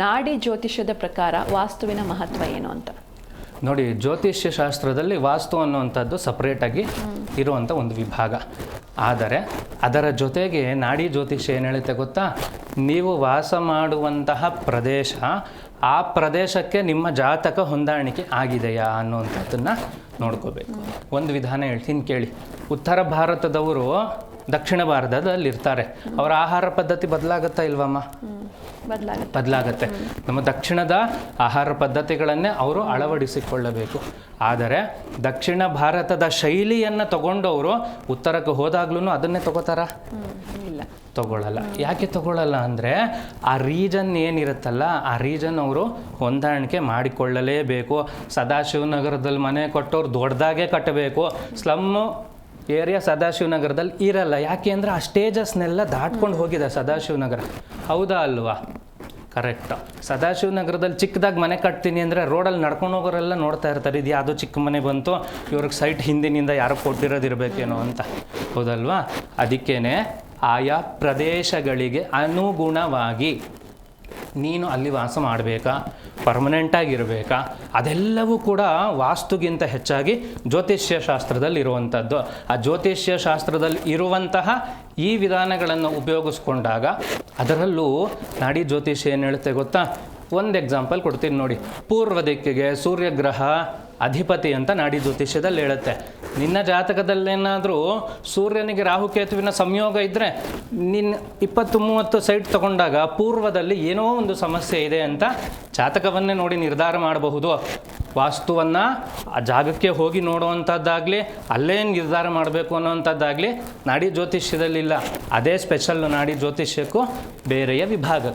ನಾಡಿ ಜ್ಯೋತಿಷ್ಯದ ಪ್ರಕಾರ ವಾಸ್ತುವಿನ ಮಹತ್ವ ಏನು ಅಂತ? ನೋಡಿ, ಜ್ಯೋತಿಷ್ಯ ಶಾಸ್ತ್ರದಲ್ಲಿ ವಾಸ್ತು ಅನ್ನುವಂಥದ್ದು ಸಪ್ರೇಟಾಗಿ ಇರುವಂಥ ಒಂದು ವಿಭಾಗ. ಆದರೆ ಅದರ ಜೊತೆಗೆ ನಾಡಿ ಜ್ಯೋತಿಷ್ಯ ಏನು ಹೇಳುತ್ತೆ ಗೊತ್ತಾ? ನೀವು ವಾಸ ಮಾಡುವಂತಹ ಪ್ರದೇಶ, ಆ ಪ್ರದೇಶಕ್ಕೆ ನಿಮ್ಮ ಜಾತಕ ಹೊಂದಾಣಿಕೆ ಆಗಿದೆಯಾ ಅನ್ನುವಂಥದ್ದನ್ನು ನೋಡ್ಕೋಬೇಕು. ಒಂದು ವಿಧಾನ ಹೇಳ್ತೀನಿ ಕೇಳಿ. ಉತ್ತರ ಭಾರತದವರು ದಕ್ಷಿಣ ಭಾರತದಲ್ಲಿರ್ತಾರೆ. ಅವರ ಆಹಾರ ಪದ್ಧತಿ ಬದಲಾಗುತ್ತಾ ಇಲ್ವಮ್ಮ? ಬದಲಾಗತ್ತೆ. ನಮ್ಮ ದಕ್ಷಿಣದ ಆಹಾರ ಪದ್ಧತಿಗಳನ್ನೇ ಅವರು ಅಳವಡಿಸಿಕೊಳ್ಳಬೇಕು. ಆದರೆ ದಕ್ಷಿಣ ಭಾರತದ ಶೈಲಿಯನ್ನು ತಗೊಂಡವರು ಉತ್ತರಕ್ಕೆ ಹೋದಾಗ್ಲೂ ಅದನ್ನೇ ತಗೋತಾರ? ಇಲ್ಲ, ತಗೊಳ್ಳಲ್ಲ. ಯಾಕೆ ತಗೊಳ್ಳಲ್ಲ ಅಂದರೆ ಆ ರೀಜನ್ ಏನಿರುತ್ತಲ್ಲ, ಆ ರೀಜನ್ ಅವರು ಹೊಂದಾಣಿಕೆ ಮಾಡಿಕೊಳ್ಳಲೇಬೇಕು. ಸದಾಶಿವನಗರದಲ್ಲಿ ಮನೆ ಕೊಟ್ಟವ್ರು ದೊಡ್ಡದಾಗೆ ಕಟ್ಟಬೇಕು. ಸ್ಲಮ್ಮು ಏರಿಯಾ ಸದಾಶಿವನಗರದಲ್ಲಿ ಇರಲ್ಲ. ಯಾಕೆ ಅಂದರೆ ಆ ಸ್ಟೇಜಸ್ನೆಲ್ಲ ದಾಟ್ಕೊಂಡು ಹೋಗಿದೆ ಸದಾಶಿವನಗರ. ಹೌದಾ ಅಲ್ವಾ? ಕರೆಕ್ಟ್. ಸದಾಶಿವನಗರದಲ್ಲಿ ಚಿಕ್ಕದಾಗಿ ಮನೆ ಕಟ್ತೀನಿ ಅಂದರೆ ರೋಡಲ್ಲಿ ನಡ್ಕೊಂಡು ಹೋಗೋರೆಲ್ಲ ನೋಡ್ತಾ ಇರ್ತಾರೆ, ಇದು ಯಾವುದೋ ಚಿಕ್ಕ ಮನೆ ಬಂತು, ಇವ್ರಿಗೆ ಸೈಟ್ ಹಿಂದಿನಿಂದ ಯಾರೋ ಕೊಟ್ಟಿರೋದಿರಬೇಕೇನೋ ಅಂತ. ಹೌದಲ್ವಾ? ಅದಕ್ಕೇ ಆಯಾ ಪ್ರದೇಶಗಳಿಗೆ ಅನುಗುಣವಾಗಿ ನೀನು ಅಲ್ಲಿ ವಾಸ ಮಾಡಬೇಕಾ, ಪರ್ಮನೆಂಟಾಗಿರಬೇಕಾ, ಅದೆಲ್ಲವೂ ಕೂಡ ವಾಸ್ತುಗಿಂತ ಹೆಚ್ಚಾಗಿ ಜ್ಯೋತಿಷ್ಯ ಶಾಸ್ತ್ರದಲ್ಲಿ ಇರುವಂಥದ್ದು. ಆ ಜ್ಯೋತಿಷ್ಯ ಶಾಸ್ತ್ರದಲ್ಲಿ ಇರುವಂತಹ ಈ ವಿಧಾನಗಳನ್ನು ಉಪಯೋಗಿಸ್ಕೊಂಡಾಗ, ಅದರಲ್ಲೂ ನಾಡಿ ಜ್ಯೋತಿಷ್ಯ ಏನು ಹೇಳುತ್ತೆ ಗೊತ್ತಾ? ಒಂದು ಎಕ್ಸಾಂಪಲ್ ಕೊಡ್ತೀನಿ ನೋಡಿ. ಪೂರ್ವ ದಿಕ್ಕಿಗೆ ಸೂರ್ಯಗ್ರಹ ಅಧಿಪತಿ ಅಂತ ನಾಡಿ ಜ್ಯೋತಿಷ್ಯದಲ್ಲಿ ಹೇಳುತ್ತೆ. ನಿನ್ನ ಜಾತಕದಲ್ಲೇನಾದರೂ ಸೂರ್ಯನಿಗೆ ರಾಹುಕೇತುವಿನ ಸಂಯೋಗ ಇದ್ದರೆ ನಿನ್ನ 20-30 ಸೈಟ್ ತಗೊಂಡಾಗ ಪೂರ್ವದಲ್ಲಿ ಏನೋ ಒಂದು ಸಮಸ್ಯೆ ಇದೆ ಅಂತ ಜಾತಕವನ್ನೇ ನೋಡಿ ನಿರ್ಧಾರ ಮಾಡಬಹುದು. ವಾಸ್ತುವನ್ನು ಆ ಜಾಗಕ್ಕೆ ಹೋಗಿ ನೋಡುವಂಥದ್ದಾಗಲಿ, ಅಲ್ಲೇ ನಿರ್ಧಾರ ಮಾಡಬೇಕು ಅನ್ನೋವಂಥದ್ದಾಗಲಿ ನಾಡಿ ಜ್ಯೋತಿಷ್ಯದಲ್ಲಿಲ್ಲ. ಅದೇ ಸ್ಪೆಷಲ್ ನಾಡಿ ಜ್ಯೋತಿಷ್ಯಕ್ಕೂ ಬೇರೆಯ ವಿಭಾಗ.